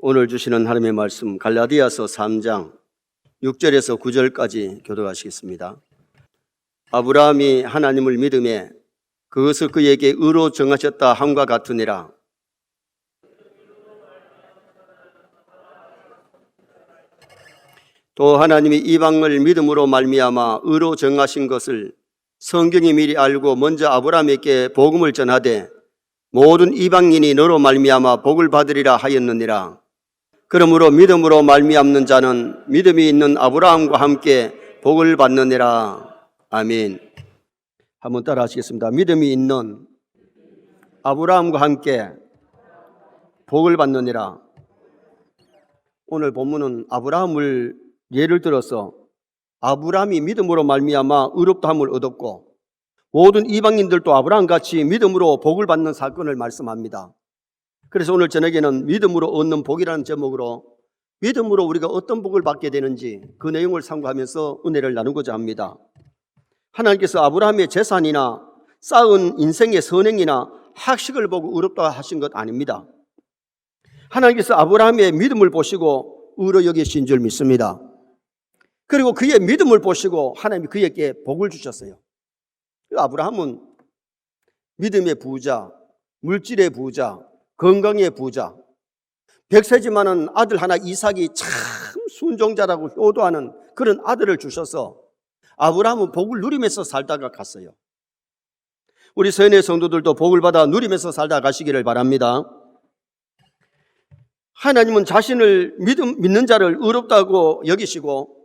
오늘 주시는 하나님의 말씀 갈라디아서 3장 6절에서 9절까지 교독하시겠습니다. 아브라함이 하나님을 믿음에 그것을 그에게 의로 정하셨다 함과 같으니라. 또 하나님이 이방을 믿음으로 말미암아 의로 정하신 것을 성경이 미리 알고 먼저 아브라함에게 복음을 전하되 모든 이방인이 너로 말미암아 복을 받으리라 하였느니라. 그러므로 믿음으로 말미암는 자는 믿음이 있는 아브라함과 함께 복을 받느니라. 아멘. 한번 따라 하시겠습니다. 믿음이 있는 아브라함과 함께 복을 받느니라. 오늘 본문은 아브라함을 예를 들어서 아브라함이 믿음으로 말미암아 의롭다함을 얻었고 모든 이방인들도 아브라함같이 믿음으로 복을 받는 사건을 말씀합니다. 그래서 오늘 저녁에는 믿음으로 얻는 복이라는 제목으로 믿음으로 우리가 어떤 복을 받게 되는지 그 내용을 참고하면서 은혜를 나누고자 합니다. 하나님께서 아브라함의 재산이나 쌓은 인생의 선행이나 학식을 보고 의롭다 하신 것 아닙니다. 하나님께서 아브라함의 믿음을 보시고 의로 여기신 줄 믿습니다. 그리고 그의 믿음을 보시고 하나님이 그에게 복을 주셨어요. 아브라함은 믿음의 부자, 물질의 부자, 건강의 부자, 100세지만은 아들 하나 이삭이 참 순종자라고 효도하는 그런 아들을 주셔서 아브라함은 복을 누리면서 살다가 갔어요. 우리 서연의 성도들도 복을 받아 누리면서 살다 가시기를 바랍니다. 하나님은 자신을 믿는 자를 의롭다고 여기시고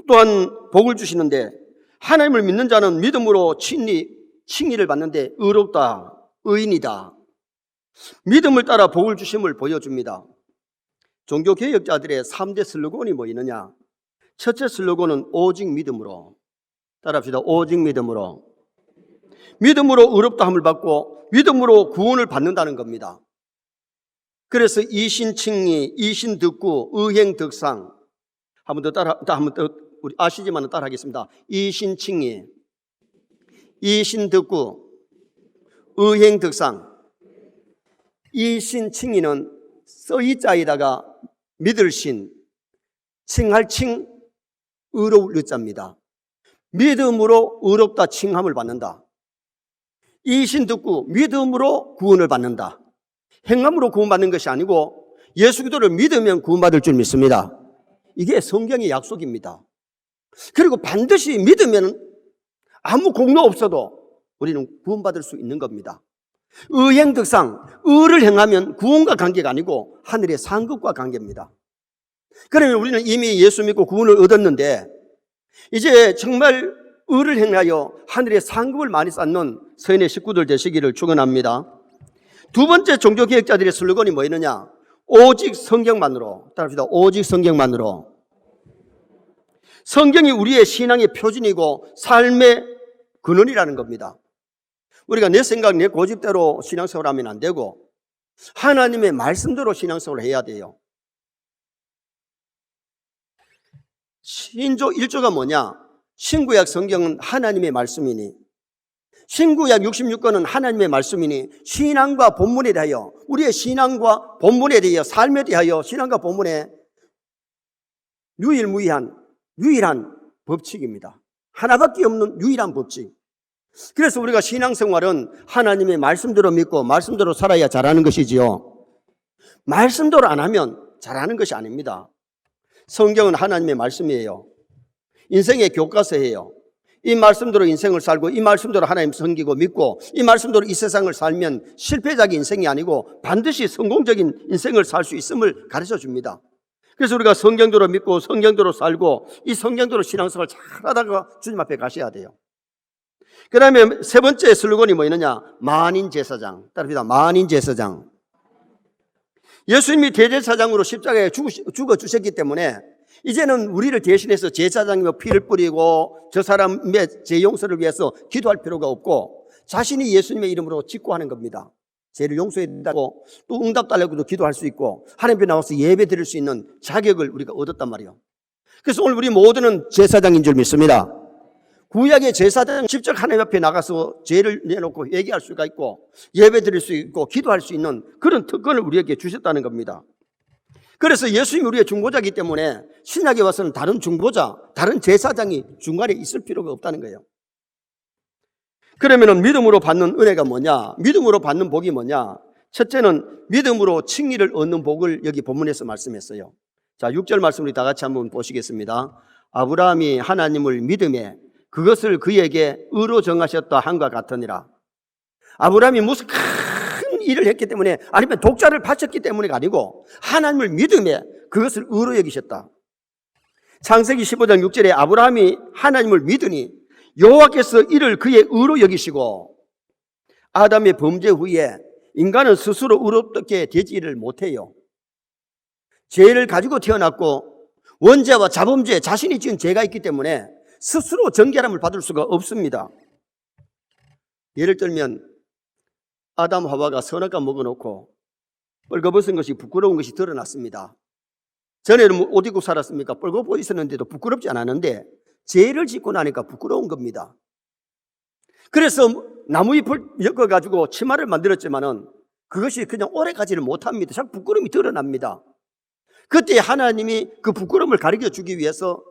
또한 복을 주시는데 하나님을 믿는 자는 믿음으로 칭의를 받는데 의롭다, 의인이다. 믿음을 따라 복을 주심을 보여줍니다. 종교개혁자들의 3대 슬로건이 뭐 있느냐? 첫째 슬로건은 오직 믿음으로. 따라합시다. 오직 믿음으로. 믿음으로 의롭다함을 받고 믿음으로 구원을 받는다는 겁니다. 그래서 이신칭의, 이신득구, 의행득상. 한번 더 우리 아시지만 따라하겠습니다. 이신칭의, 이신득구, 의행득상. 이신칭의는 써이자에다가 믿을 신, 칭할 칭, 의로울 의자입니다. 믿음으로 의롭다 칭함을 받는다. 이신득구, 믿음으로 구원을 받는다. 행함으로 구원받는 것이 아니고 예수 그리스도를 믿으면 구원받을 줄 믿습니다. 이게 성경의 약속입니다. 그리고 반드시 믿으면 아무 공로 없어도 우리는 구원받을 수 있는 겁니다. 의행득상, 의를 행하면 구원과 관계가 아니고 하늘의 상급과 관계입니다. 그러면 우리는 이미 예수 믿고 구원을 얻었는데 이제 정말 의를 행하여 하늘의 상급을 많이 쌓는 서인의 식구들 되시기를 축원합니다. 두 번째 종교개혁자들의 슬로건이 뭐였느냐? 오직 성경만으로. 따라합시다. 오직 성경만으로. 성경이 우리의 신앙의 표준이고 삶의 근원이라는 겁니다. 우리가 내 생각, 내 고집대로 신앙생활을 하면 안 되고 하나님의 말씀대로 신앙생활을 해야 돼요. 신조 1조가 뭐냐? 신구약 성경은 하나님의 말씀이니 신구약 66권은 하나님의 말씀이니 신앙과 본문에 대하여 우리의 신앙과 본문에 대하여 삶에 대하여 신앙과 본문에 유일한 법칙입니다. 하나밖에 없는 유일한 법칙. 그래서 우리가 신앙생활은 하나님의 말씀대로 믿고 말씀대로 살아야 잘하는 것이지요. 말씀대로 안 하면 잘하는 것이 아닙니다. 성경은 하나님의 말씀이에요. 인생의 교과서예요. 이 말씀대로 인생을 살고 이 말씀대로 하나님 섬기고 믿고 이 말씀대로 이 세상을 살면 실패적인 인생이 아니고 반드시 성공적인 인생을 살 수 있음을 가르쳐 줍니다. 그래서 우리가 성경대로 믿고 성경대로 살고 이 성경대로 신앙생활을 잘하다가 주님 앞에 가셔야 돼요. 그 다음에 세 번째 슬로건이 뭐 있느냐? 만인제사장. 따라합시다. 만인제사장. 예수님이 대제사장으로 십자가에 죽어주셨기 때문에 이제는 우리를 대신해서 제사장이며 피를 뿌리고 저 사람의 죄 용서를 위해서 기도할 필요가 없고 자신이 예수님의 이름으로 직구하는 겁니다. 죄를 용서해달라고 또 응답 달라고도 기도할 수 있고 하나님 앞에 나와서 예배 드릴 수 있는 자격을 우리가 얻었단 말이에요. 그래서 오늘 우리 모두는 제사장인 줄 믿습니다. 구약의 제사장 직접 하나님 앞에 나가서 죄를 내놓고 얘기할 수가 있고 예배 드릴 수 있고 기도할 수 있는 그런 특권을 우리에게 주셨다는 겁니다. 그래서 예수님이 우리의 중보자이기 때문에 신약에 와서는 다른 중보자, 다른 제사장이 중간에 있을 필요가 없다는 거예요. 그러면은 믿음으로 받는 은혜가 뭐냐? 믿음으로 받는 복이 뭐냐? 첫째는 믿음으로 칭의를 얻는 복을 여기 본문에서 말씀했어요. 자, 6절 말씀 우리 다 같이 한번 보시겠습니다. 아브라함이 하나님을 믿음에 그것을 그에게 의로 정하셨다 한과 같으니라. 아브라함이 무슨 큰 일을 했기 때문에, 아니면 독자를 바쳤기 때문에가 아니고 하나님을 믿음에 그것을 의로 여기셨다. 창세기 15장 6절에 아브라함이 하나님을 믿으니 여호와께서 이를 그의 의로 여기시고, 아담의 범죄 후에 인간은 스스로 의롭게 되지를 못해요. 죄를 가지고 태어났고 원죄와 자범죄, 자신이 지은 죄가 있기 때문에 스스로 정결함을 받을 수가 없습니다. 예를 들면 아담 하와가 선악과 먹어놓고 뻘거벗은 것이 부끄러운 것이 드러났습니다. 전에는 옷 입고 살았습니까? 뻘거벗고 있었는데도 부끄럽지 않았는데 죄를 짓고 나니까 부끄러운 겁니다. 그래서 나무잎을 엮어가지고 치마를 만들었지만은 그것이 그냥 오래 가지를 못합니다. 자꾸 부끄러움이 드러납니다. 그때 하나님이 그 부끄러움을 가려주기 위해서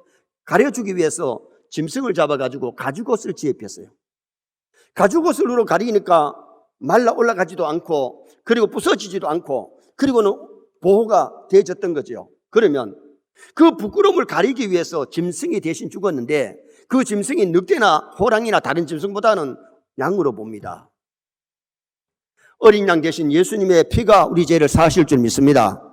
짐승을 잡아가지고 가죽옷을 지입혔어요. 가죽옷으로 가리니까 말라 올라가지도 않고, 그리고 부서지지도 않고, 그리고는 보호가 되어졌던 거죠. 그러면 그 부끄러움을 가리기 위해서 짐승이 대신 죽었는데, 그 짐승이 늑대나 호랑이나 다른 짐승보다는 양으로 봅니다. 어린 양 대신 예수님의 피가 우리 죄를 사하실 줄 믿습니다.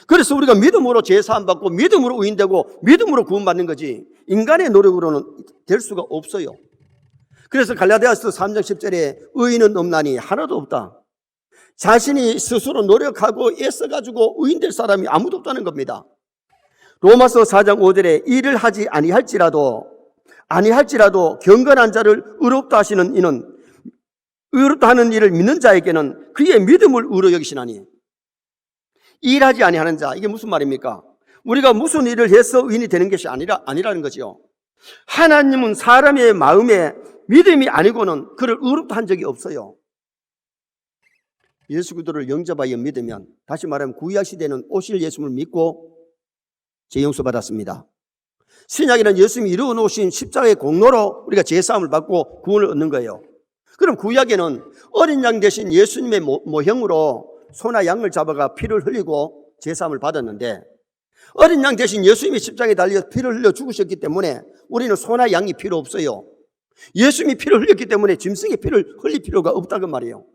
그래서 우리가 믿음으로 죄 사함 받고 믿음으로 의인되고 믿음으로 구원받는 거지, 인간의 노력으로는 될 수가 없어요. 그래서 갈라디아서 3장 10절에 의인은 없나니 하나도 없다. 자신이 스스로 노력하고 애써가지고 의인될 사람이 아무도 없다는 겁니다. 로마서 4장 5절에 일을 하지 아니할지라도 경건한 자를 의롭다 하시는 이는 의롭다 하는 일을 믿는 자에게는 그의 믿음을 의로 여기시나니. 일하지 아니하는 자, 이게 무슨 말입니까? 우리가 무슨 일을 해서 의인이 되는 것이 아니라는 거죠. 하나님은 사람의 마음에 믿음이 아니고는 그를 의롭다 한 적이 없어요. 예수 그리스도를 영접하여 믿으면, 다시 말하면 구약 시대는 오실 예수를 믿고 죄 용서 받았습니다. 신약에는 예수님이 이루어 놓으신 십자가의 공로로 우리가 죄 사함을 받고 구원을 얻는 거예요. 그럼 구약에는 어린 양 대신 예수님의 모형으로 소나 양을 잡아가 피를 흘리고 죄 사함을 받았는데, 어린 양 대신 예수님이 십자가에 달려 피를 흘려 죽으셨기 때문에 우리는 소나 양이 필요 없어요. 예수님이 피를 흘렸기 때문에 짐승의 피를 흘릴 필요가 없다고 말이에요.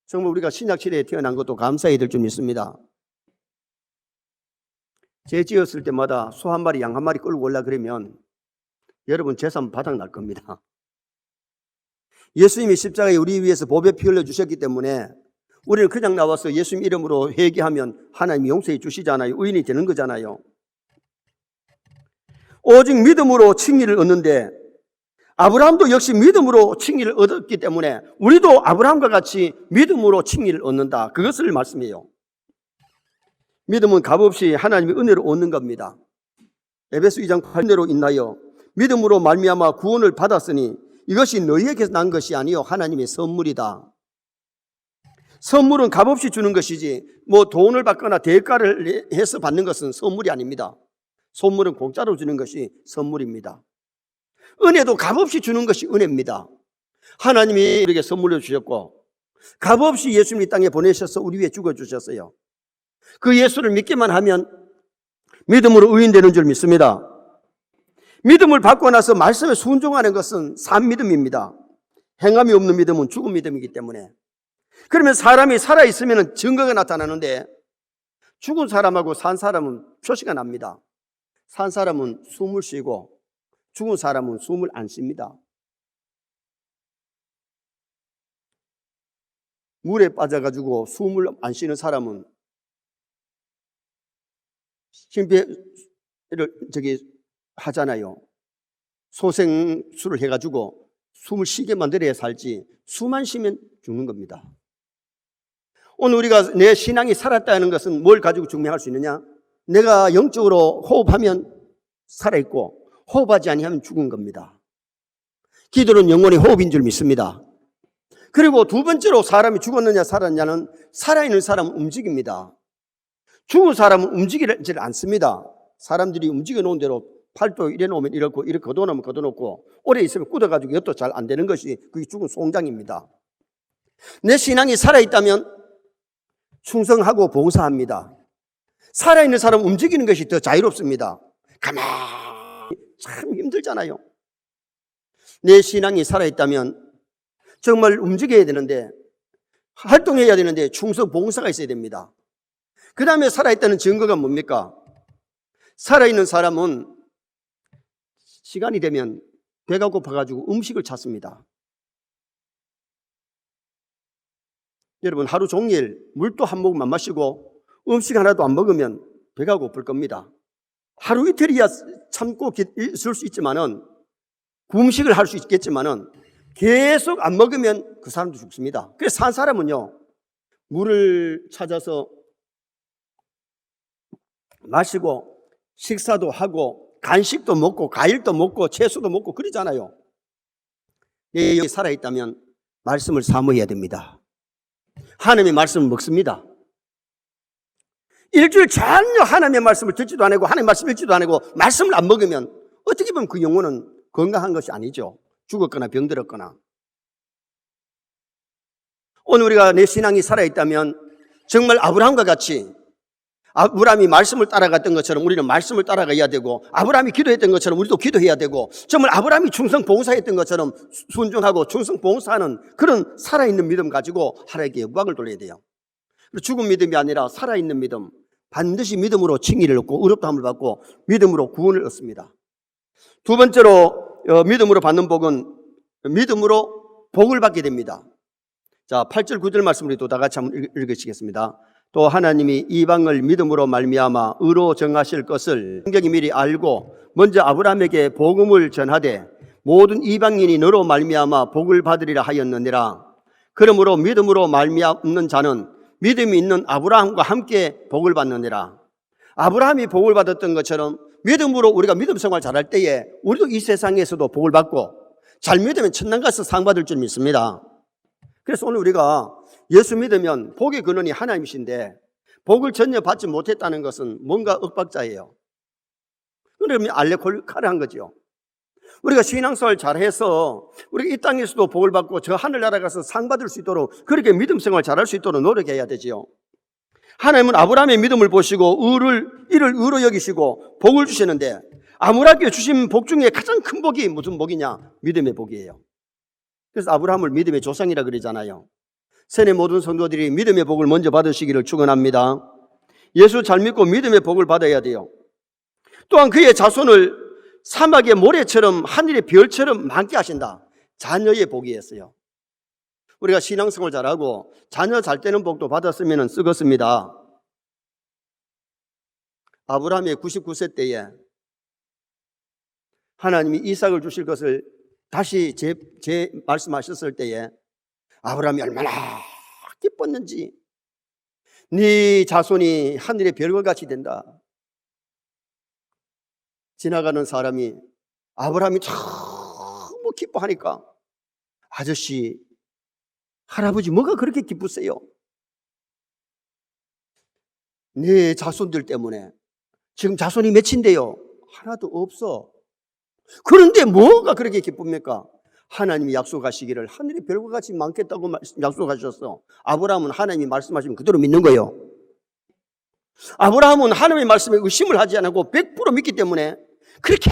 정말 우리가 신약 시대에 태어난 것도 감사해야 될 줄 믿습니다. 죄 지었을 때마다 소 한 마리, 양 한 마리 끌고 올라 그러면 여러분 재산 바닥 날 겁니다. 예수님이 십자가에 우리 위해서 보배 피 흘려 주셨기 때문에 우리는 그냥 나와서 예수님 이름으로 회개하면 하나님이 용서해 주시잖아요. 의인이 되는 거잖아요. 오직 믿음으로 칭의를 얻는데, 아브라함도 역시 믿음으로 칭의를 얻었기 때문에 우리도 아브라함과 같이 믿음으로 칭의를 얻는다. 그것을 말씀해요. 믿음은 값없이 하나님의 은혜로 얻는 겁니다. 에베소 2장 8절로 인하여 믿음으로 말미암아 구원을 받았으니 이것이 너희에게서 난 것이 아니요 하나님의 선물이다. 선물은 값없이 주는 것이지 뭐 돈을 받거나 대가를 해서 받는 것은 선물이 아닙니다. 선물은 공짜로 주는 것이 선물입니다. 은혜도 값없이 주는 것이 은혜입니다. 하나님이 우리에게 선물로 주셨고 값없이 예수님 이 땅에 보내셔서 우리 위해 죽어주셨어요. 그 예수를 믿기만 하면 믿음으로 의인되는 줄 믿습니다. 믿음을 받고 나서 말씀에 순종하는 것은 산 믿음입니다. 행함이 없는 믿음은 죽은 믿음이기 때문에. 그러면 사람이 살아있으면 증거가 나타나는데 죽은 사람하고 산 사람은 표시가 납니다. 산 사람은 숨을 쉬고 죽은 사람은 숨을 안 쉽니다. 물에 빠져가지고 숨을 안 쉬는 사람은 심폐를 하잖아요. 소생술을 해가지고 숨을 쉬게 만들어야 살지 숨 안 쉬면 죽는 겁니다. 오늘 우리가 내 신앙이 살았다는 것은 뭘 가지고 증명할 수 있느냐? 내가 영적으로 호흡하면 살아있고 호흡하지 아니하면 죽은 겁니다. 기도는 영혼의 호흡인 줄 믿습니다. 그리고 두 번째로 사람이 죽었느냐 살았느냐는 살아있는 사람은 움직입니다. 죽은 사람은 움직이질 않습니다. 사람들이 움직여 놓은 대로 팔도 이래 놓으면 이렇고, 이렇게 걷어놓으면 걷어놓고, 오래 있으면 굳어가지고 이것도 잘 안 되는 것이 그게 죽은 송장입니다. 내 신앙이 살아있다면 충성하고 봉사합니다. 살아있는 사람은 움직이는 것이 더 자유롭습니다. 가만히 참 힘들잖아요. 내 신앙이 살아있다면 정말 움직여야 되는데, 활동해야 되는데 충성 봉사가 있어야 됩니다. 그 다음에 살아있다는 증거가 뭡니까? 살아있는 사람은 시간이 되면 배가 고파가지고 음식을 찾습니다. 여러분, 하루 종일 물도 한 모금 안 마시고 음식 하나도 안 먹으면 배가 고플 겁니다. 하루 이틀이야 참고 있을 수 있지만은, 금식을 할 수 있겠지만은 계속 안 먹으면 그 사람도 죽습니다. 그래서 산 사람은요, 물을 찾아서 마시고 식사도 하고 간식도 먹고 과일도 먹고 채소도 먹고 그러잖아요. 여기 살아있다면 말씀을 사모해야 됩니다. 하나님의 말씀을 먹습니다. 일주일 전혀 하나님의 말씀을 듣지도 않고 하나님의 말씀 읽지도 않고 말씀을 안 먹으면 어떻게 보면 그 영혼은 건강한 것이 아니죠. 죽었거나 병들었거나. 오늘 우리가 내 신앙이 살아있다면 정말 아브라함과 같이, 아브라함이 말씀을 따라갔던 것처럼 우리는 말씀을 따라가야 되고, 아브라함이 기도했던 것처럼 우리도 기도해야 되고, 정말 아브라함이 충성 봉사했던 것처럼 순종하고 충성 봉사하는 그런 살아있는 믿음 가지고 하나님께 영광을 돌려야 돼요. 죽은 믿음이 아니라 살아있는 믿음, 반드시 믿음으로 칭의를 얻고 의롭다함을 받고 믿음으로 구원을 얻습니다. 두 번째로 믿음으로 받는 복은 믿음으로 복을 받게 됩니다. 자, 8절 9절 말씀을 또 다 같이 한번 읽으시겠습니다. 또 하나님이 이방을 믿음으로 말미암아 의로 정하실 것을 성경이 미리 알고 먼저 아브라함에게 복음을 전하되 모든 이방인이 너로 말미암아 복을 받으리라 하였느니라. 그러므로 믿음으로 말미암는 자는 믿음이 있는 아브라함과 함께 복을 받느니라. 아브라함이 복을 받았던 것처럼 믿음으로 우리가 믿음 생활 잘할 때에 우리도 이 세상에서도 복을 받고 잘 믿으면 천당 가서 상 받을 줄 믿습니다. 그래서 오늘 우리가 예수 믿으면 복의 근원이 하나님이신데 복을 전혀 받지 못했다는 것은 뭔가 윽박자예요. 그러면 알레콜카르한 거죠. 우리가 신앙생활 잘해서 우리가 이 땅에서도 복을 받고 저 하늘나라 가서 상 받을 수 있도록 그렇게 믿음 생활 잘할 수 있도록 노력해야 되지요. 하나님은 아브라함의 믿음을 보시고 이를 의로 여기시고 복을 주시는데, 아브라함께 주신 복 중에 가장 큰 복이 무슨 복이냐? 믿음의 복이에요. 그래서 아브라함을 믿음의 조상이라 그러잖아요. 세계 모든 성도들이 믿음의 복을 먼저 받으시기를 축원합니다. 예수 잘 믿고 믿음의 복을 받아야 돼요. 또한 그의 자손을 사막의 모래처럼 하늘의 별처럼 많게 하신다. 자녀의 복이었어요. 우리가 신앙생활 잘하고 자녀 잘 되는 복도 받았으면 쓰겠습니다. 아브라함의 99세 때에 하나님이 이삭을 주실 것을 다시 제 말씀하셨을 때에 아브라함이 얼마나 기뻤는지, 네 자손이 하늘의 별과 같이 된다. 지나가는 사람이 아브라함이 너무 기뻐하니까, 아저씨, 할아버지 뭐가 그렇게 기쁘세요? 네 자손들 때문에 지금 자손이 몇인데요? 하나도 없어. 그런데 뭐가 그렇게 기쁩니까? 하나님이 약속하시기를 하늘의 별과 같이 많겠다고 약속하셨어. 아브라함은 하나님이 말씀하시면 그대로 믿는 거예요. 아브라함은 하나님의 말씀에 의심을 하지 않고 100% 믿기 때문에 그렇게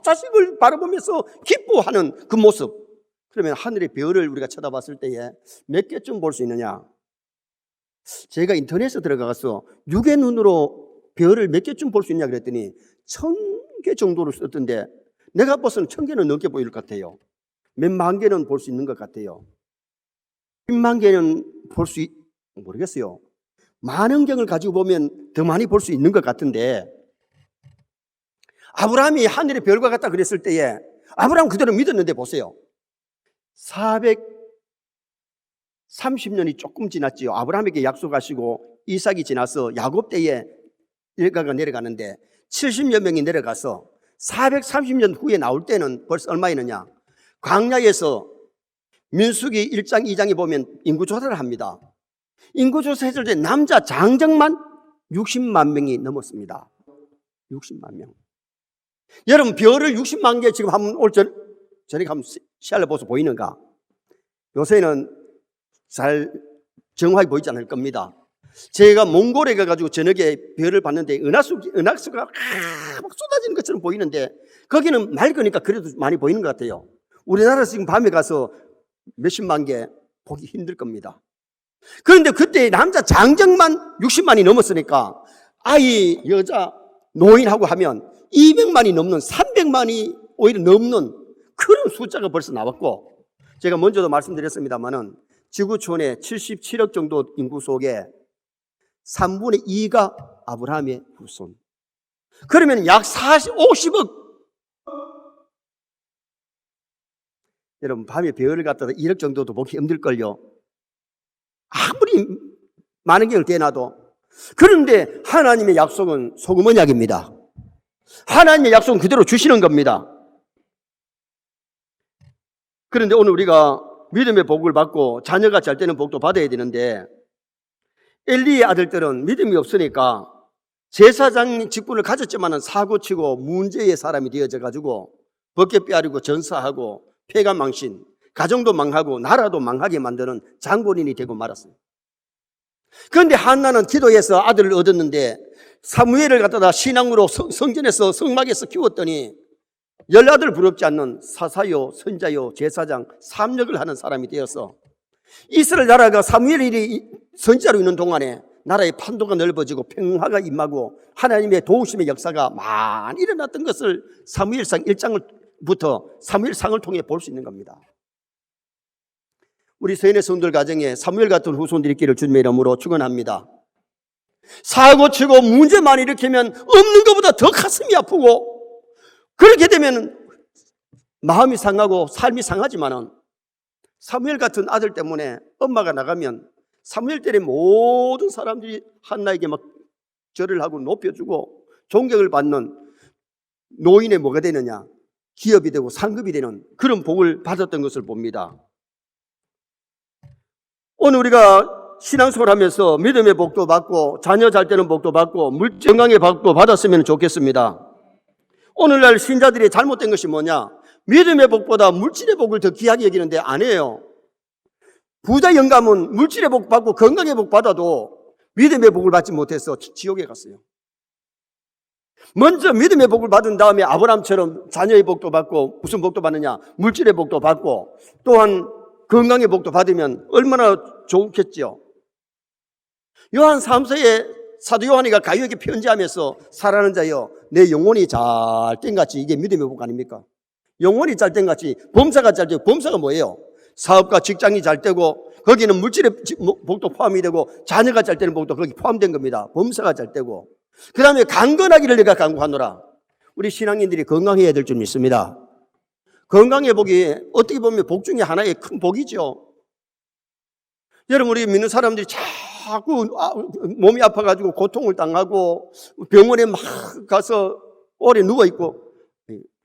자식을 바라보면서 기뻐하는 그 모습. 그러면 하늘의 별을 우리가 쳐다봤을 때에 몇 개쯤 볼 수 있느냐? 제가 인터넷에 들어가서 육의 눈으로 별을 몇 개쯤 볼 수 있냐 그랬더니 1000개 정도로 썼던데, 내가 봐서는 1000개는 넘게 보일 것 같아요. 몇만 개는 볼 수 있는 것 같아요. 10만 개는 볼 수 모르겠어요. 만원경을 가지고 보면 더 많이 볼 수 있는 것 같은데, 아브라함이 하늘의 별과 같다 그랬을 때에 아브라함 그대로 믿었는데 보세요. 430년이 조금 지났지요. 아브라함에게 약속하시고 이삭이 지나서 야곱 때에 일가가 내려가는데 70여 명이 내려가서 430년 후에 나올 때는 벌써 얼마 있느냐? 광야에서 민수기 1장 2장에 보면 인구조사를 합니다. 인구조사 했을 때 남자 장정만 60만 명이 넘었습니다. 60만 명. 여러분, 별을 60만 개 지금 한번 저녁에 한번 시야를 보서 보이는가? 요새는 잘 정확히 보이지 않을 겁니다. 제가 몽골에 가가지고 저녁에 별을 봤는데 은하수가 막 쏟아지는 것처럼 보이는데 거기는 맑으니까 그래도 많이 보이는 것 같아요. 우리나라에서 지금 밤에 가서 몇십만 개 보기 힘들 겁니다. 그런데 그때 남자 장정만 60만이 넘었으니까 아이, 여자, 노인하고 하면 200만이 넘는 300만이 오히려 넘는 그런 숫자가 벌써 나왔고, 제가 먼저도 말씀드렸습니다마는 지구촌의 77억 정도 인구 속에 3분의 2가 아브라함의 후손. 그러면 약 50억. 여러분, 밤에 별을 갖다가 1억 정도도 보기 힘들걸요. 아무리 많은 경을 떼놔도. 그런데 하나님의 약속은 소금 언약입니다. 하나님의 약속은 그대로 주시는 겁니다. 그런데 오늘 우리가 믿음의 복을 받고 자녀가 잘 되는 복도 받아야 되는데, 엘리의 아들들은 믿음이 없으니까 제사장 직분을 가졌지만은 사고치고 문제의 사람이 되어져 가지고 벗겨 빼앗고 전사하고 폐가 망신, 가정도 망하고 나라도 망하게 만드는 장본인이 되고 말았어요. 그런데 한나는 기도해서 아들을 얻었는데 사무엘을 갖다가 신앙으로 성전에서 성막에서 키웠더니 열아들 부럽지 않는 사사요, 선자요, 제사장 3역을 하는 사람이 되어서 이스라엘 나라가 사무엘이 선지자로 있는 동안에 나라의 판도가 넓어지고 평화가 임하고 하나님의 도우심의 역사가 많이 일어났던 것을 사무엘상 1장부터 사무엘상을 통해 볼 수 있는 겁니다. 우리 서인의 성도들 가정에 사무엘 같은 후손들이 있기를 주님의 이름으로 축원합니다. 사고치고 문제만 일으키면 없는 것보다 더 가슴이 아프고, 그렇게 되면 마음이 상하고 삶이 상하지만은 사무엘 같은 아들 때문에 엄마가 나가면 사무엘 때의 모든 사람들이 한나에게 막 절을 하고 높여주고 존경을 받는, 노인의 뭐가 되느냐? 기업이 되고 상급이 되는 그런 복을 받았던 것을 봅니다. 오늘 우리가 신앙생활 하면서 믿음의 복도 받고 자녀 잘 되는 복도 받고 건강의 복도 받았으면 좋겠습니다. 오늘날 신자들이 잘못된 것이 뭐냐? 믿음의 복보다 물질의 복을 더 귀하게 여기는데 아니에요. 부자 영감은 물질의 복 받고 건강의 복 받아도 믿음의 복을 받지 못해서 지옥에 갔어요. 먼저 믿음의 복을 받은 다음에 아브라함처럼 자녀의 복도 받고, 무슨 복도 받느냐? 물질의 복도 받고 또한 건강의 복도 받으면 얼마나 좋겠죠. 요한 3서에 사도 요한이가 가요에게 편지하면서 사랑하는 자여 내 영혼이 잘 된 같이, 이게 믿음의 복 아닙니까? 영혼이 잘 된 같이 범사가 잘 되고, 범사가 뭐예요? 사업과 직장이 잘 되고 거기는 물질의 복도 포함이 되고 자녀가 잘 되는 복도 거기 포함된 겁니다. 범사가 잘 되고, 그 다음에 강건하기를 내가 간구하노라. 우리 신앙인들이 건강해야 될 줄 믿습니다. 건강의 복이 어떻게 보면 복 중에 하나의 큰 복이죠. 여러분, 우리 믿는 사람들이 자꾸 몸이 아파가지고 고통을 당하고 병원에 막 가서 오래 누워있고,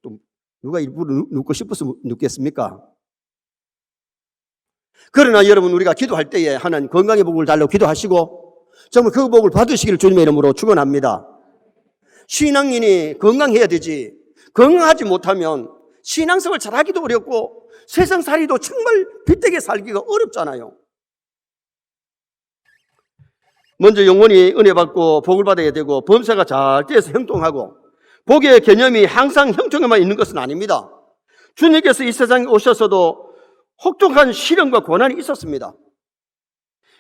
또 누가 일부러 눕고 싶어서 눕겠습니까? 그러나 여러분, 우리가 기도할 때에 하나님 건강의 복을 달라고 기도하시고 정말 그 복을 받으시기를 주님의 이름으로 축원합니다. 신앙인이 건강해야 되지, 건강하지 못하면 신앙생활 잘하기도 어렵고 세상살이도 정말 빗되게 살기가 어렵잖아요. 먼저 영혼이 은혜 받고 복을 받아야 되고 범사가 잘 돼서 형통하고, 복의 개념이 항상 형통에만 있는 것은 아닙니다. 주님께서 이 세상에 오셔서도 혹독한 시련과 고난이 있었습니다.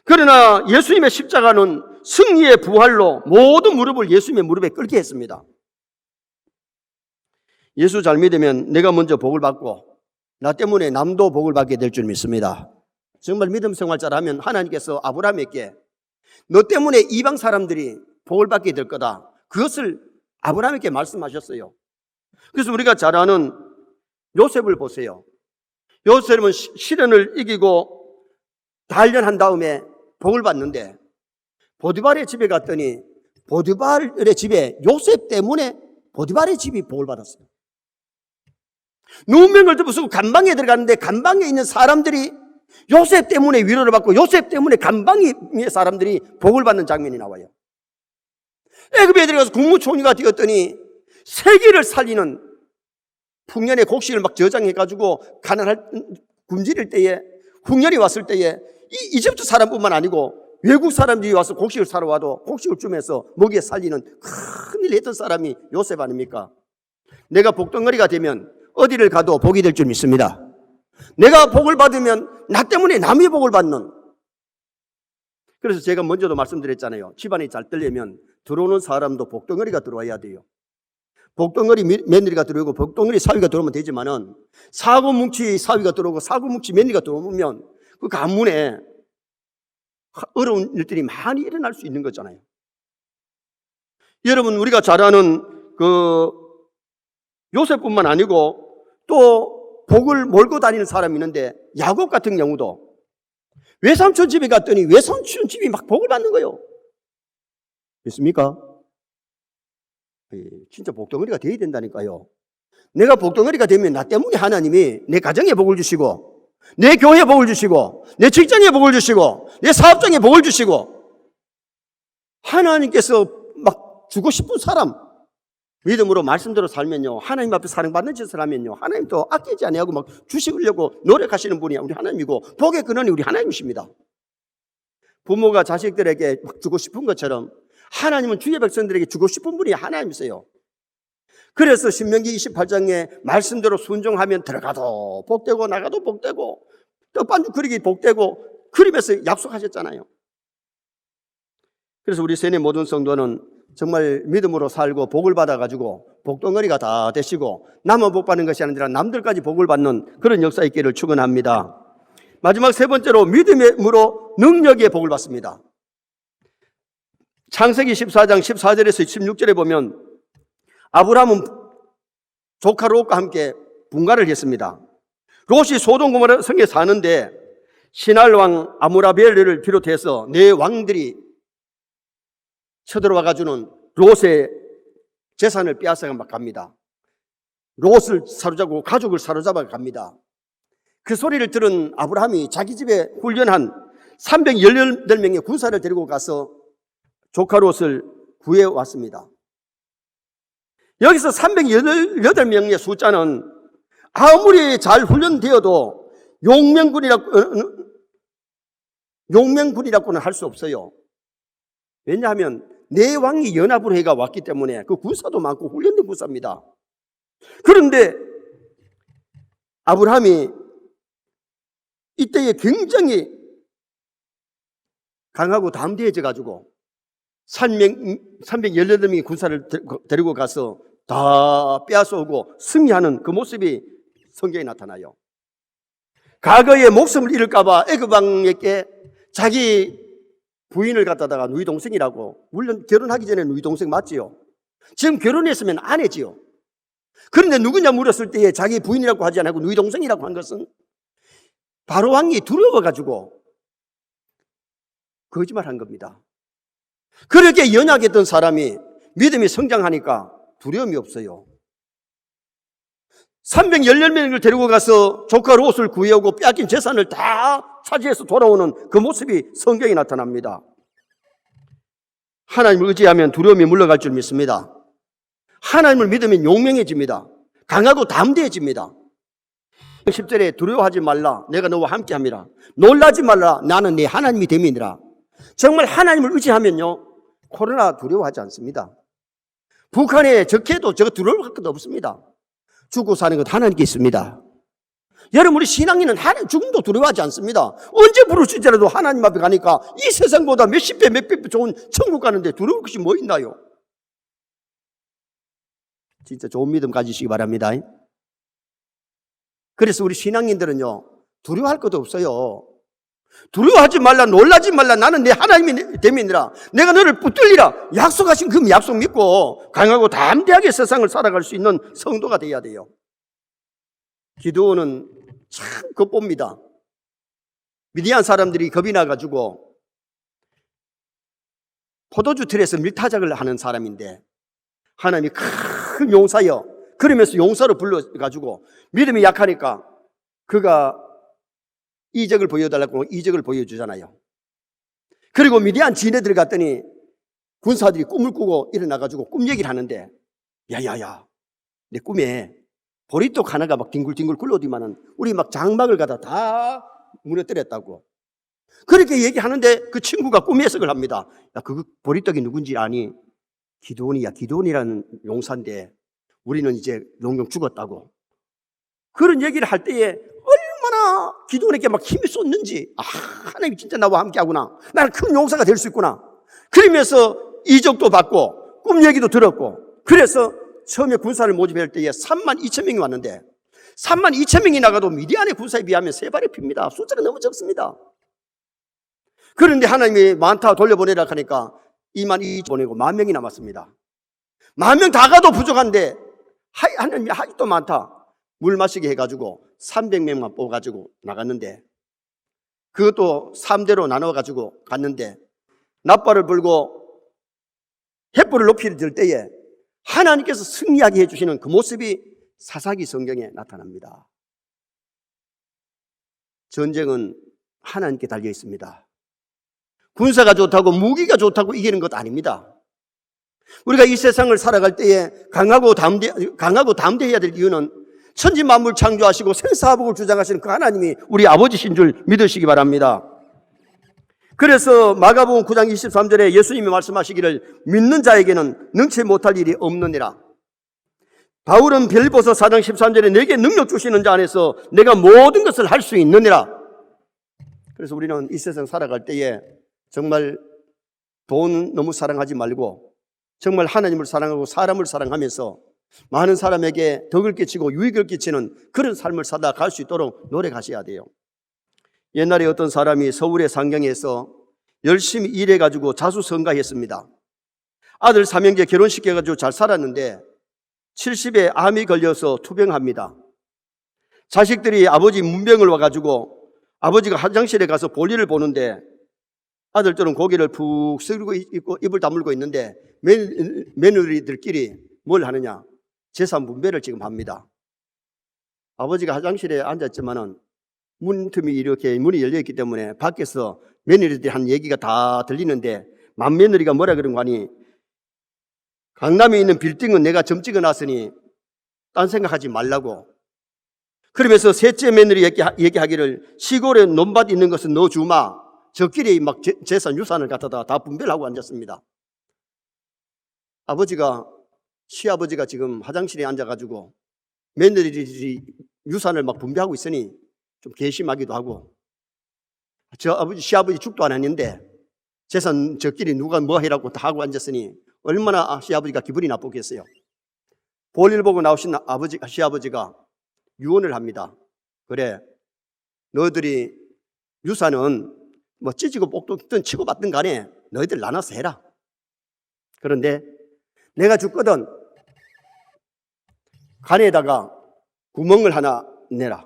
그러나 예수님의 십자가는 승리의 부활로 모든 무릎을 예수님의 무릎에 꿇게 했습니다. 예수 잘 믿으면 내가 먼저 복을 받고 나 때문에 남도 복을 받게 될 줄 믿습니다. 정말 믿음 생활 잘하면 하나님께서 아브라함에게 너 때문에 이방 사람들이 복을 받게 될 거다, 그것을 아브라함에게 말씀하셨어요. 그래서 우리가 잘 아는 요셉을 보세요. 요셉은 시련을 이기고 단련한 다음에 복을 받는데 보디발의 집에 갔더니 보디발의 집에 요셉 때문에 보디발의 집이 복을 받았어요. 누명을 덮어쓰고 감방에 들어갔는데 감방에 있는 사람들이 요셉 때문에 위로를 받고 요셉 때문에 감방의 사람들이 복을 받는 장면이 나와요. 애굽에 들어가서 국무총리가 되었더니 세계를 살리는 풍년의 곡식을 막 저장해가지고 가난할 굶주릴 때에, 흉년이 왔을 때에 이 이집트 사람뿐만 아니고 외국 사람들이 와서 곡식을 사러 와도 곡식을 주면서 먹여 살리는 큰일 했던 사람이 요셉 아닙니까? 내가 복덩어리가 되면 어디를 가도 복이 될 줄 믿습니다. 내가 복을 받으면 나 때문에 남이 복을 받는. 그래서 제가 먼저도 말씀드렸잖아요. 집안이 잘 되려면 들어오는 사람도 복덩어리가 들어와야 돼요. 복덩어리 며느리가 들어오고 복덩어리 사위가 들어오면 되지만은 사고뭉치 사위가 들어오고 사고뭉치 며느리가 들어오면 그 가문에 어려운 일들이 많이 일어날 수 있는 거잖아요. 여러분, 우리가 잘 아는 그 요셉뿐만 아니고 또 복을 몰고 다니는 사람이 있는데, 야곱 같은 경우도 외삼촌 집에 갔더니 외삼촌 집이 막 복을 받는 거예요. 됐습니까? 진짜 복덩어리가 돼야 된다니까요. 내가 복덩어리가 되면 나 때문에 하나님이 내 가정에 복을 주시고, 내 교회에 복을 주시고, 내 직장에 복을 주시고, 내 사업장에 복을 주시고, 하나님께서 막 주고 싶은 사람, 믿음으로 말씀대로 살면요, 하나님 앞에 사랑받는 짓을 하면요, 하나님 또 아끼지 아니하고 막 주시려고 노력하시는 분이 우리 하나님이고, 복의 근원이 우리 하나님이십니다. 부모가 자식들에게 막 주고 싶은 것처럼 하나님은 주의 백성들에게 주고 싶은 분이 하나님이세요. 그래서 신명기 28장에 말씀대로 순종하면 들어가도 복되고 나가도 복되고 떡반죽 그리기 복되고 그러면서 약속하셨잖아요. 그래서 우리 세뇌 모든 성도는 정말 믿음으로 살고 복을 받아가지고 복덩어리가 다 되시고 남은 복 받는 것이 아니라 남들까지 복을 받는 그런 역사 있기를 축원합니다. 마지막 세 번째로 믿음으로 능력의 복을 받습니다. 창세기 14장 14절에서 16절에 보면 아브라함은 조카 롯과 함께 분가를 했습니다. 롯이 소돔 고모라 성에 사는데 신할 왕 아므라벨을 비롯해서 네 왕들이 쳐들어와 가지고는 롯의 재산을 빼앗아 갑니다. 롯을 사로잡고 가족을 사로잡아 갑니다. 그 소리를 들은 아브라함이 자기 집에 훈련한 318명의 군사를 데리고 가서 조카 롯을 구해왔습니다. 여기서 318명의 숫자는 아무리 잘 훈련되어도 용맹군이라고는 할 수 없어요. 왜냐하면 네 왕이 연합으로 해가 왔기 때문에 그 군사도 많고 훈련된 군사입니다. 그런데 아브라함이 이때에 굉장히 강하고 담대해져 가지고 318명의 군사를 데리고 가서 다 빼앗아오고 승리하는 그 모습이 성경에 나타나요. 과거에 목숨을 잃을까봐 애굽 왕에게 자기 부인을 갖다가 누이 동생이라고, 물론 결혼하기 전에 누이 동생 맞지요. 지금 결혼했으면 아내지요. 그런데 누구냐 물었을 때에 자기 부인이라고 하지 않고 누이 동생이라고 한 것은 바로 왕이 두려워가지고 거짓말한 겁니다. 그렇게 연약했던 사람이 믿음이 성장하니까 두려움이 없어요. 318명을 데리고 가서 조카 롯을 구해오고 빼앗긴 재산을 다 차지해서 돌아오는 그 모습이 성경에 나타납니다. 하나님을 의지하면 두려움이 물러갈 줄 믿습니다. 하나님을 믿으면 용맹해집니다. 강하고 담대해집니다. 10절에 두려워하지 말라, 내가 너와 함께함이라. 놀라지 말라, 나는 네 하나님이 됨이니라. 정말 하나님을 의지하면요, 코로나 두려워하지 않습니다. 북한에 적해도 저거 두려워할 것도 없습니다. 죽고 사는 것 하나님께 있습니다. 여러분, 우리 신앙인은 하나님 죽음도 두려워하지 않습니다. 언제 부르실지라도 하나님 앞에 가니까 이 세상보다 몇십 배, 몇백 배 좋은 천국 가는데 두려울 것이 뭐 있나요? 진짜 좋은 믿음 가지시기 바랍니다. 그래서 우리 신앙인들은요, 두려워할 것도 없어요. 두려워하지 말라, 놀라지 말라, 나는 내 하나님이 됨이니라. 내가 너를 붙들리라. 약속하신 그 약속 믿고 강하고 담대하게 세상을 살아갈 수 있는 성도가 되어야 돼요. 기드온은 참 겁봅니다. 미디안 사람들이 겁이 나가지고 포도주 틀에서 밀타작을 하는 사람인데 하나님이 큰 용사여, 그러면서 용사로 불러가지고 믿음이 약하니까 그가 이적을 보여달라고 이적을 보여주잖아요. 그리고 미디안 진에 들어갔더니 군사들이 꿈을 꾸고 일어나가지고 꿈 얘기를 하는데, 야야야, 내 꿈에 보리떡 하나가 막 뒹굴뒹굴 굴러오더만은 우리 막 장막을 갖다 다 무너뜨렸다고. 그렇게 얘기하는데 그 친구가 꿈에 해석을 합니다. 야, 그 보리떡이 누군지 아니? 기드온이야. 기드온이라는 용사인데 우리는 이제 영영 죽었다고. 그런 얘기를 할 때에 얼마나 기드온에게 막 힘이 쏟는지, 하나님이 진짜 나와 함께 하구나. 나는 큰 용사가 될 수 있구나. 그러면서 이적도 받고 꿈 얘기도 들었고, 그래서 처음에 군사를 모집할 때에 32,000명이 왔는데 32,000명이 나가도 미디안의 군사에 비하면 3발의 피입니다. 숫자가 너무 적습니다. 그런데 하나님이 많다 돌려보내라 하니까 22,000 보내고 10,000명이 남았습니다. 10,000명 다 가도 부족한데 하나님이 아직도 많다. 물 마시게 해가지고 300명만 뽑아가지고 나갔는데, 그것도 3대로 나눠가지고 갔는데 낫발을 불고 횃불을 높이 들 때에 하나님께서 승리하게 해주시는 그 모습이 사사기 성경에 나타납니다. 전쟁은 하나님께 달려 있습니다. 군사가 좋다고 무기가 좋다고 이기는 것 아닙니다. 우리가 이 세상을 살아갈 때에 강하고 담대해야 될 이유는 천지 만물 창조하시고 생사화복을 주장하시는 그 하나님이 우리 아버지신 줄 믿으시기 바랍니다. 그래서 마가복음 9장 23절에 예수님이 말씀하시기를 믿는 자에게는 능치 못할 일이 없느니라. 바울은 빌립보서 4장 13절에 내게 능력 주시는 자 안에서 내가 모든 것을 할 수 있느니라. 그래서 우리는 이 세상 살아갈 때에 정말 돈 너무 사랑하지 말고 정말 하나님을 사랑하고 사람을 사랑하면서 많은 사람에게 덕을 끼치고 유익을 끼치는 그런 삶을 살아갈 수 있도록 노력하셔야 돼요. 옛날에 어떤 사람이 서울의 상경에서 열심히 일해가지고 자수성가했습니다. 아들 삼형제 결혼시켜가지고 잘 살았는데 70에 암이 걸려서 투병합니다. 자식들이 아버지 문병을 와가지고 아버지가 화장실에 가서 볼일을 보는데 아들들은 고개를 푹 숙이고 있고 입을 다물고 있는데 며느리들끼리 뭘 하느냐? 재산 분배를 지금 합니다. 아버지가 화장실에 앉았지만은 문틈이 이렇게 문이 열려있기 때문에 밖에서 며느리들이 한 얘기가 다 들리는데 맏며느리가 뭐라 그런 거 아니? 강남에 있는 빌딩은 내가 점 찍어놨으니 딴 생각하지 말라고. 그러면서 셋째 며느리 얘기하기를 시골에 논밭 있는 것은 너 주마. 저끼리 막 재산 유산을 갖다가 다 분배를 하고 앉았습니다. 시아버지가 지금 화장실에 앉아가지고 며느리들이 유산을 막 분배하고 있으니 좀 괘씸하기도 하고, 시아버지 죽도 안 했는데 재산 저끼리 누가 뭐 해라고 다 하고 앉았으니 얼마나 시아버지가 기분이 나쁘겠어요. 볼일 보고 나오신 시아버지가 유언을 합니다. 그래, 너희들이 유산은 뭐 찢고 뽑든 치고 받든 간에 너희들 나눠서 해라. 그런데 내가 죽거든 간에다가 구멍을 하나 내라.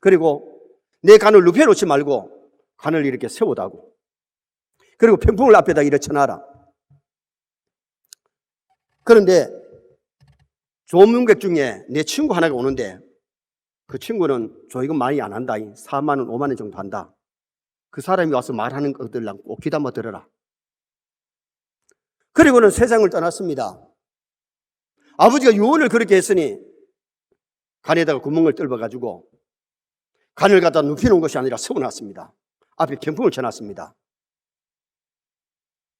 그리고 내 간을 눕혀놓지 말고 간을 이렇게 세우다고. 그리고 병풍을 앞에다 이렇게 쳐놔라. 그런데 조문객 중에 내 친구 하나가 오는데 그 친구는 조이금 많이 안 한다. 4만 원, 5만 원 정도 한다. 그 사람이 와서 말하는 것들랑 꼭 귀담아 들어라. 그리고는 세상을 떠났습니다. 아버지가 유언을 그렇게 했으니 간에다가 구멍을 뚫어가지고 간을 갖다 눕혀놓은 것이 아니라 세워놨습니다. 앞에 병풍을 쳐놨습니다.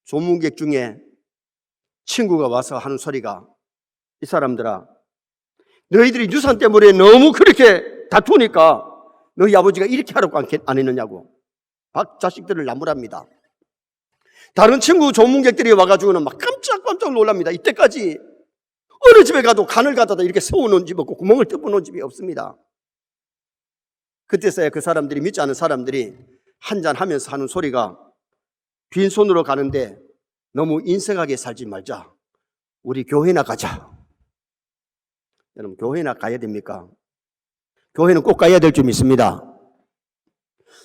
조문객 중에 친구가 와서 하는 소리가, 이 사람들아, 너희들이 유산 때문에 너무 그렇게 다투니까 너희 아버지가 이렇게 하라고 안 했느냐고 박 자식들을 나무랍니다. 다른 친구 조문객들이 와가지고는 막 깜짝깜짝 놀랍니다. 이때까지 어느 집에 가도 간을 갖다가 이렇게 세워놓은 집 없고 구멍을 뚫어놓은 집이 없습니다. 그때서야 그 사람들이, 믿지 않은 사람들이 한잔하면서 하는 소리가, 빈손으로 가는데 너무 인색하게 살지 말자. 우리 교회나 가자. 여러분, 교회나 가야 됩니까? 교회는 꼭 가야 될 줄 믿습니다.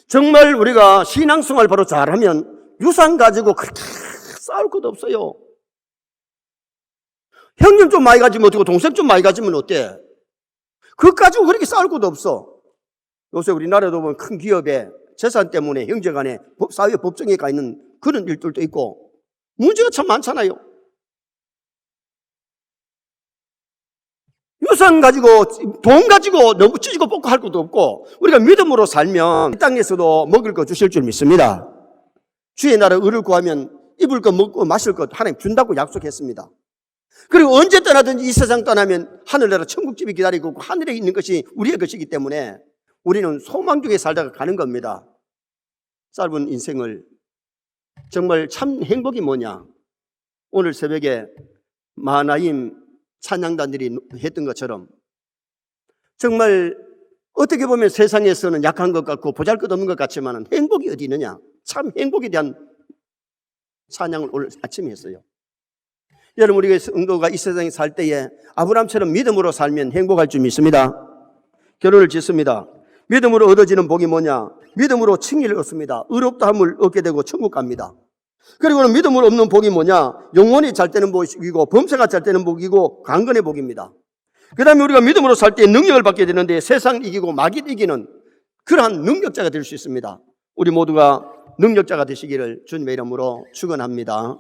정말 우리가 신앙생활 바로 잘하면 유산 가지고 그렇게 싸울 것도 없어요. 형님 좀 많이 가지면 어떻고 동생 좀 많이 가지면 어때? 그것 가지고 그렇게 싸울 것도 없어. 요새 우리나라도 보면 큰 기업에 재산 때문에 형제간에 사회 법정에 가 있는 그런 일들도 있고, 문제가 참 많잖아요. 유산 가지고, 돈 가지고 너무 찢고 뽑고 할 것도 없고, 우리가 믿음으로 살면 이 땅에서도 먹을 거 주실 줄 믿습니다. 주의 나라 의를 구하면 입을 거 먹고 마실 것 하나님 준다고 약속했습니다. 그리고 언제 떠나든지 이 세상 떠나면 하늘나라 천국집이 기다리고 있고 하늘에 있는 것이 우리의 것이기 때문에 우리는 소망 중에 살다가 가는 겁니다. 짧은 인생을 정말 참 행복이 뭐냐? 오늘 새벽에 마하나임 찬양단들이 했던 것처럼 정말 어떻게 보면 세상에서는 약한 것 같고 보잘것없는 것 같지만 행복이 어디 있느냐? 참 행복에 대한 찬양을 오늘 아침에 했어요. 여러분, 우리가 성도가 이 세상에 살 때에 아브라함처럼 믿음으로 살면 행복할 줄 믿습니다. 결론을 짓습니다. 믿음으로 얻어지는 복이 뭐냐? 믿음으로 칭의를 얻습니다. 의롭다함을 얻게 되고 천국 갑니다. 그리고는 믿음으로 얻는 복이 뭐냐? 영혼이 잘 되는 복이고 범사가 잘 되는 복이고 강건의 복입니다. 그 다음에 우리가 믿음으로 살 때 능력을 받게 되는데 세상 이기고 마귀 이기는 그러한 능력자가 될 수 있습니다. 우리 모두가 능력자가 되시기를 주님의 이름으로 축원합니다.